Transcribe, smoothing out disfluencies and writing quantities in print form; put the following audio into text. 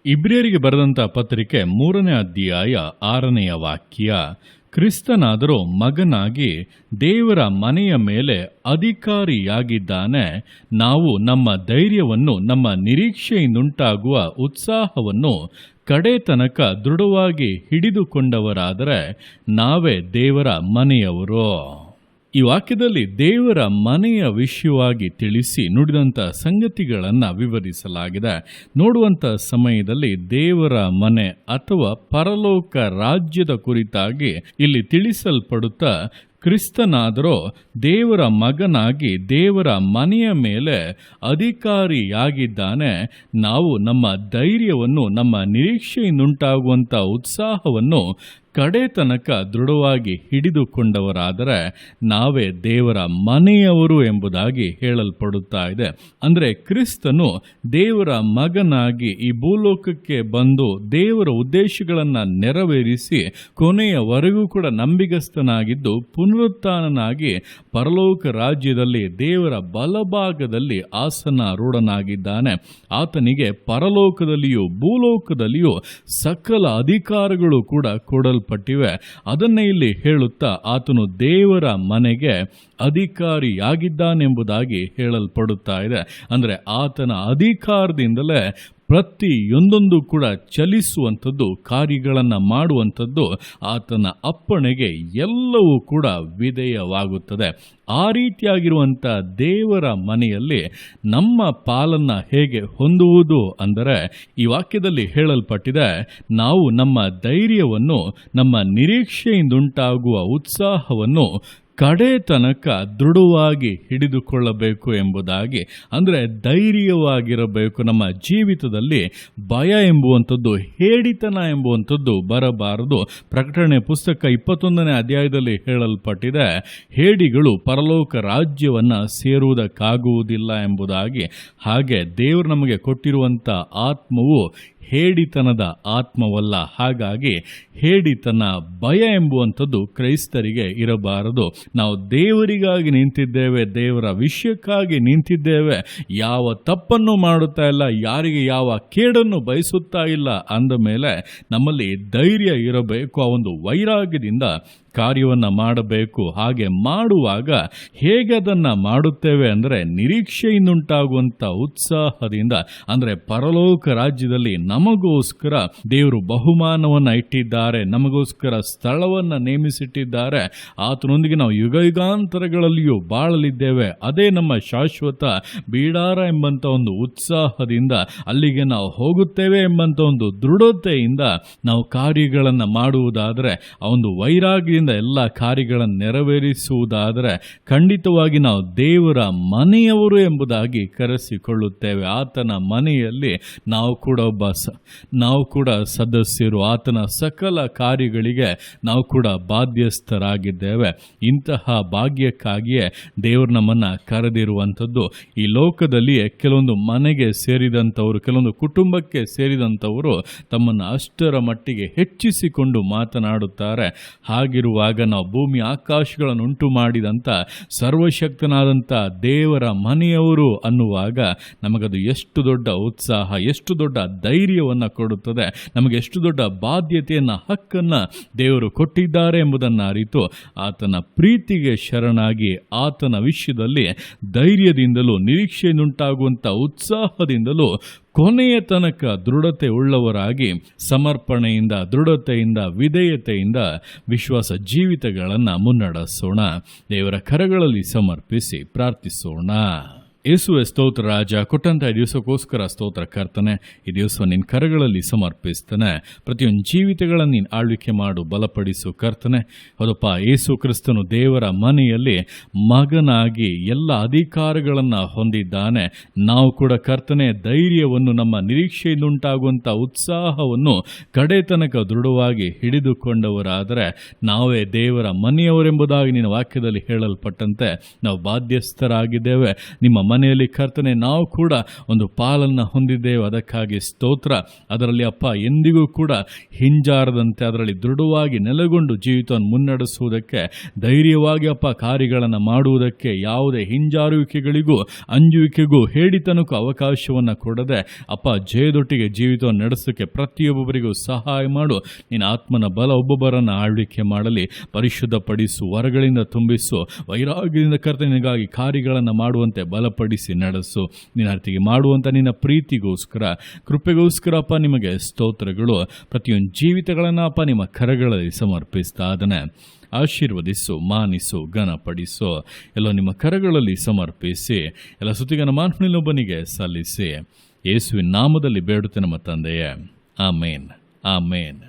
ಇಬ್ರಿಯರಿಗೆ ಬರೆದಂಥ ಪತ್ರಿಕೆ 3ನೇ ಅಧ್ಯಾಯ 6ನೇ ವಾಕ್ಯ. ಕ್ರಿಸ್ತನಾದರೂ ಮಗನಾಗಿ ದೇವರ ಮನೆಯ ಮೇಲೆ ಅಧಿಕಾರಿಯಾಗಿದ್ದಾನೆ. ನಾವು ನಮ್ಮ ಧೈರ್ಯವನ್ನು, ನಮ್ಮ ನಿರೀಕ್ಷೆಯಿಂದುಂಟಾಗುವ ಉತ್ಸಾಹವನ್ನು ಕಡೆ ತನಕ ದೃಢವಾಗಿ ಹಿಡಿದುಕೊಂಡವರಾದರೆ ನಾವೇ ದೇವರ ಮನೆಯವರು. ಈ ವಾಕ್ಯದಲ್ಲಿ ದೇವರ ಮನೆಯ ವಿಷಯವಾಗಿ ತಿಳಿಸಿ ನುಡಿದಂಥ ಸಂಗತಿಗಳನ್ನು ವಿವರಿಸಲಾಗಿದೆ. ನೋಡುವಂಥ ಸಮಯದಲ್ಲಿ ದೇವರ ಮನೆ ಅಥವಾ ಪರಲೋಕ ರಾಜ್ಯದ ಕುರಿತಾಗಿ ಇಲ್ಲಿ ತಿಳಿಸಲ್ಪಡುತ್ತಾ, ಕ್ರಿಸ್ತನಾದರೂ ದೇವರ ಮಗನಾಗಿ ದೇವರ ಮನೆಯ ಮೇಲೆ ಅಧಿಕಾರಿಯಾಗಿದ್ದಾನೆ. ನಾವು ನಮ್ಮ ಧೈರ್ಯವನ್ನು, ನಮ್ಮ ನಿರೀಕ್ಷೆಯಿಂದುಂಟಾಗುವಂಥ ಉತ್ಸಾಹವನ್ನು ಕಡೆ ತನಕ ದೃಢವಾಗಿ ಹಿಡಿದುಕೊಂಡವರಾದರೆ ನಾವೇ ದೇವರ ಮನೆಯವರು ಎಂಬುದಾಗಿ ಹೇಳಲ್ಪಡುತ್ತಾ ಇದೆ. ಅಂದರೆ ಕ್ರಿಸ್ತನು ದೇವರ ಮಗನಾಗಿ ಈ ಭೂಲೋಕಕ್ಕೆ ಬಂದು ದೇವರ ಉದ್ದೇಶಗಳನ್ನು ನೆರವೇರಿಸಿ ಕೊನೆಯವರೆಗೂ ಕೂಡ ನಂಬಿಗಸ್ತನಾಗಿದ್ದು ಪುನರುತ್ಥಾನನಾಗಿ ಪರಲೋಕ ರಾಜ್ಯದಲ್ಲಿ ದೇವರ ಬಲಭಾಗದಲ್ಲಿ ಆಸನಾರೂಢನಾಗಿದ್ದಾನೆ. ಆತನಿಗೆ ಪರಲೋಕದಲ್ಲಿಯೂ ಭೂಲೋಕದಲ್ಲಿಯೂ ಸಕಲ ಅಧಿಕಾರಗಳು ಕೂಡ ಕೊಡಲ್ಪಟ್ಟಿವೆ. ಅದನ್ನೇ ಇಲ್ಲಿ ಹೇಳುತ್ತಾ ಆತನು ದೇವರ ಮನೆಗೆ ಅಧಿಕಾರಿಯಾಗಿದ್ದಾನೆಂಬುದಾಗಿ ಹೇಳಲ್ಪಡುತ್ತಾ ಇದೆ. ಅಂದರೆ ಆತನ ಅಧಿಕಾರದಿಂದಲೇ ಪ್ರತಿಯೊಂದೊಂದು ಕೂಡ ಚಲಿಸುವಂಥದ್ದು, ಕಾರ್ಯಗಳನ್ನು ಮಾಡುವಂಥದ್ದು, ಆತನ ಅಪ್ಪಣೆಗೆ ಎಲ್ಲವೂ ಕೂಡ ವಿಧೇಯವಾಗುತ್ತದೆ. ಆ ರೀತಿಯಾಗಿರುವಂಥ ದೇವರ ಮನೆಯಲ್ಲಿ ನಮ್ಮ ಪಾಲನ್ನು ಹೇಗೆ ಹೊಂದುವುದು ಅಂದರೆ ಈ ವಾಕ್ಯದಲ್ಲಿ ಹೇಳಲ್ಪಟ್ಟಿದೆ, ನಾವು ನಮ್ಮ ಧೈರ್ಯವನ್ನು, ನಮ್ಮ ನಿರೀಕ್ಷೆಯಿಂದುಂಟಾಗುವ ಉತ್ಸಾಹವನ್ನು ಕಡೆ ತನಕ ದೃಢವಾಗಿ ಹಿಡಿದುಕೊಳ್ಳಬೇಕು ಎಂಬುದಾಗಿ. ಅಂದರೆ ಧೈರ್ಯವಾಗಿರಬೇಕು. ನಮ್ಮ ಜೀವಿತದಲ್ಲಿ ಭಯ ಎಂಬುವಂಥದ್ದು, ಹೇಡಿತನ ಎಂಬುವಂಥದ್ದು ಬರಬಾರದು. ಪ್ರಕಟಣೆ ಪುಸ್ತಕ 21ನೇ ಅಧ್ಯಾಯದಲ್ಲಿ ಹೇಳಲ್ಪಟ್ಟಿದೆ, ಹೇಡಿಗಳು ಪರಲೋಕ ರಾಜ್ಯವನ್ನು ಸೇರುವುದಕ್ಕಾಗುವುದಿಲ್ಲ ಎಂಬುದಾಗಿ. ಹಾಗೆ ದೇವರು ನಮಗೆ ಕೊಟ್ಟಿರುವಂಥ ಆತ್ಮವು ಹೇಡಿತನದ ಆತ್ಮವಲ್ಲ. ಹಾಗಾಗಿ ಹೇಡಿತನ, ಭಯ ಎಂಬುವಂಥದ್ದು ಕ್ರೈಸ್ತರಿಗೆ ಇರಬಾರದು. ನಾವು ದೇವರಿಗಾಗಿ ನಿಂತಿದ್ದೇವೆ, ದೇವರ ವಿಷಯಕ್ಕಾಗಿ ನಿಂತಿದ್ದೇವೆ, ಯಾವ ತಪ್ಪನ್ನು ಮಾಡುತ್ತಾ ಇಲ್ಲ, ಯಾರಿಗೆ ಯಾವ ಕೇಡನ್ನು ಬಯಸುತ್ತಾ ಇಲ್ಲ ಅಂದ ಮೇಲೆ ನಮ್ಮಲ್ಲಿ ಧೈರ್ಯ ಇರಬೇಕು. ಆ ಒಂದು ವೈರಾಗ್ಯದಿಂದ ಕಾರ್ಯವನ್ನು ಮಾಡಬೇಕು. ಹಾಗೆ ಮಾಡುವಾಗ ಹೇಗೆ ಅದನ್ನು ಮಾಡುತ್ತೇವೆ ಅಂದರೆ ನಿರೀಕ್ಷೆಯಿಂದುಂಟಾಗುವಂಥ ಉತ್ಸಾಹದಿಂದ. ಅಂದರೆ ಪರಲೋಕ ರಾಜ್ಯದಲ್ಲಿ ನಮಗೋಸ್ಕರ ದೇವರು ಬಹುಮಾನವನ್ನು ಇಟ್ಟಿದ್ದಾರೆ, ನಮಗೋಸ್ಕರ ಸ್ಥಳವನ್ನು ನೇಮಿಸಿಟ್ಟಿದ್ದಾರೆ. ಆತನೊಂದಿಗೆ ನಾವು ಯುಗಾಂತರಗಳಲ್ಲಿಯೂ ಬಾಳಲಿದ್ದೇವೆ. ಅದೇ ನಮ್ಮ ಶಾಶ್ವತ ಬೀಡಾರ ಎಂಬಂಥ ಒಂದು ಉತ್ಸಾಹದಿಂದ ಅಲ್ಲಿಗೆ ನಾವು ಹೋಗುತ್ತೇವೆ ಎಂಬಂಥ ಒಂದು ದೃಢತೆಯಿಂದ ನಾವು ಕಾರ್ಯಗಳನ್ನು ಮಾಡುವುದಾದರೆ, ಆ ಒಂದು ವೈರಾಗ್ಯದಿಂದ ಎಲ್ಲ ಕಾರ್ಯಗಳನ್ನು ನೆರವೇರಿಸುವುದಾದರೆ ಖಂಡಿತವಾಗಿ ನಾವು ದೇವರ ಮನೆಯವರು ಎಂಬುದಾಗಿ ಕರೆಸಿಕೊಳ್ಳುತ್ತೇವೆ. ಆತನ ಮನೆಯಲ್ಲಿ ನಾವು ಕೂಡ ಸದಸ್ಯರು. ಆತನ ಸಕಲ ಕಾರ್ಯಗಳಿಗೆ ನಾವು ಕೂಡ ಬಾಧ್ಯಸ್ಥರಾಗಿದ್ದೇವೆ. ಇಂತಹ ಭಾಗ್ಯಕ್ಕಾಗಿಯೇ ದೇವರು ನಮ್ಮನ್ನು ಕರೆದಿರುವಂಥದ್ದು. ಈ ಲೋಕದಲ್ಲಿಯೇ ಕೆಲವೊಂದು ಮನೆಗೆ ಸೇರಿದಂಥವರು, ಕೆಲವೊಂದು ಕುಟುಂಬಕ್ಕೆ ಸೇರಿದಂಥವರು ತಮ್ಮನ್ನು ಅಷ್ಟರ ಮಟ್ಟಿಗೆ ಹೆಚ್ಚಿಸಿಕೊಂಡು ಮಾತನಾಡುತ್ತಾರೆ. ಹಾಗಿರುವಾಗ ನಾವು ಭೂಮಿ ಆಕಾಶಗಳನ್ನು ಉಂಟು ಮಾಡಿದಂಥ ಸರ್ವಶಕ್ತನಾದಂಥ ದೇವರ ಮನೆಯವರು ಅನ್ನುವಾಗ ನಮಗದು ಎಷ್ಟು ದೊಡ್ಡ ಉತ್ಸಾಹ, ಎಷ್ಟು ದೊಡ್ಡ ಧೈರ್ಯವನ್ನು ಕೊಡುತ್ತದೆ. ನಮಗೆ ಎಷ್ಟು ದೊಡ್ಡ ಬಾಧ್ಯತೆಯನ್ನು, ಹಕ್ಕನ್ನು ದೇವರು ಕೊಟ್ಟಿದ್ದಾರೆ ಎಂಬುದನ್ನು ಅರಿತು ಆತನ ಪ್ರೀತಿಗೆ ಶರಣಾಗಿ ಆತನ ವಿಷಯದಲ್ಲಿ ಧೈರ್ಯದಿಂದಲೂ ನಿರೀಕ್ಷೆಯಿಂದುಂಟಾಗುವಂಥ ಉತ್ಸಾಹದಿಂದಲೂ ಕೊನೆಯ ತನಕ ದೃಢತೆ ಉಳ್ಳವರಾಗಿ ಸಮರ್ಪಣೆಯಿಂದ, ದೃಢತೆಯಿಂದ, ವಿಧೇಯತೆಯಿಂದ ವಿಶ್ವಾಸ ಜೀವಿತಗಳನ್ನು ಮುನ್ನಡೆಸೋಣ. ದೇವರ ಕರಗಳಲ್ಲಿ ಸಮರ್ಪಿಸಿ ಪ್ರಾರ್ಥಿಸೋಣ. ಯೇಸುವೆ ಸ್ತೋತ್ರ ರಾಜ, ಕೊಟ್ಟಂಥ ಈ ದಿವಸಕ್ಕೋಸ್ಕರ ಸ್ತೋತ್ರ ಕರ್ತನೆ. ಈ ದಿವಸ ನಿನ್ನ ಕರಗಳಲ್ಲಿ ಸಮರ್ಪಿಸ್ತಾನೆ. ಪ್ರತಿಯೊಂದು ಜೀವಿತಗಳನ್ನು ನೀನು ಆಳ್ವಿಕೆ ಮಾಡು, ಬಲಪಡಿಸು ಕರ್ತನೆ. ಹೌದಪ್ಪ, ಯೇಸು ಕ್ರಿಸ್ತನು ದೇವರ ಮನೆಯಲ್ಲಿ ಮಗನಾಗಿ ಎಲ್ಲ ಅಧಿಕಾರಗಳನ್ನು ಹೊಂದಿದ್ದಾನೆ. ನಾವು ಕೂಡ ಕರ್ತನೆ ಧೈರ್ಯವನ್ನು, ನಮ್ಮ ನಿರೀಕ್ಷೆಯಿಂದುಂಟಾಗುವಂಥ ಉತ್ಸಾಹವನ್ನು ಕಡೆ ತನಕ ದೃಢವಾಗಿ ಹಿಡಿದುಕೊಂಡವರಾದರೆ ನಾವೇ ದೇವರ ಮನೆಯವರೆಂಬುದಾಗಿ ನಿನ್ನ ವಾಕ್ಯದಲ್ಲಿ ಹೇಳಲ್ಪಟ್ಟಂತೆ ನಾವು ಬಾಧ್ಯಸ್ಥರಾಗಿದ್ದೇವೆ. ನಿಮ್ಮ ಮನೆಯಲ್ಲಿ ಕರ್ತನೆ ನಾವು ಕೂಡ ಒಂದು ಪಾಲನ್ನು ಹೊಂದಿದ್ದೇವೆ, ಅದಕ್ಕಾಗಿ ಸ್ತೋತ್ರ. ಅದರಲ್ಲಿ ಅಪ್ಪ ಎಂದಿಗೂ ಕೂಡ ಹಿಂಜಾರದಂತೆ ಅದರಲ್ಲಿ ದೃಢವಾಗಿ ನೆಲೆಗೊಂಡು ಜೀವಿತವನ್ನು ಮುನ್ನಡೆಸುವುದಕ್ಕೆ, ಧೈರ್ಯವಾಗಿ ಅಪ್ಪ ಕಾರ್ಯಗಳನ್ನು ಮಾಡುವುದಕ್ಕೆ, ಯಾವುದೇ ಹಿಂಜಾರುವಿಕೆಗಳಿಗೂ ಅಂಜುವಿಕೆಗೂ ಹೇಡಿತನಕ್ಕೂ ಅವಕಾಶವನ್ನು ಕೊಡದೆ ಅಪ್ಪ ಜಯದೊಟ್ಟಿಗೆ ಜೀವಿತವನ್ನು ನಡೆಸೋಕ್ಕೆ ಪ್ರತಿಯೊಬ್ಬರಿಗೂ ಸಹಾಯ ಮಾಡು. ನಿನ್ನ ಆತ್ಮನ ಬಲ ಒಬ್ಬೊಬ್ಬರನ್ನು ಆಳ್ವಿಕೆ ಮಾಡಲಿ, ಪರಿಶುದ್ಧಪಡಿಸು, ವರಗಳಿಂದ ತುಂಬಿಸು, ವೈರಾಗ್ಯದಿಂದ ಕರ್ತನಿಗಾಗಿ ಕಾರ್ಯಗಳನ್ನು ಮಾಡುವಂತೆ ಬಲಪಡಿಸಿ ನಡೆಸು. ನಿನ್ನ ಅರ್ಥಿಗೆ ಮಾಡುವಂಥ ನಿನ್ನ ಪ್ರೀತಿಗೋಸ್ಕರ, ಕೃಪೆಗೋಸ್ಕರ ಅಪ್ಪ ನಿಮಗೆ ಸ್ತೋತ್ರಗಳು. ಪ್ರತಿಯೊಂದು ಜೀವಿತಗಳನ್ನು ಅಪ್ಪ ನಿಮ್ಮ ಕರಗಳಲ್ಲಿ ಸಮರ್ಪಿಸ್ತಾ ಅದನ್ನು ಆಶೀರ್ವದಿಸು, ಮಾನಿಸು, ಘನಪಡಿಸು. ಎಲ್ಲ ನಿಮ್ಮ ಕರಗಳಲ್ಲಿ ಸಮರ್ಪಿಸಿ ಎಲ್ಲ ಸ್ತುತಿಗನ ಮಾನವನಿಲ್ಲೊಬ್ಬನಿಗೆ ಸಲ್ಲಿಸಿ ಯೇಸುವಿನ ನಾಮದಲ್ಲಿ ಬೇಡುತ್ತೆ ನಮ್ಮ ತಂದೆಯೇ. ಆಮೇನ್, ಆಮೇನ್.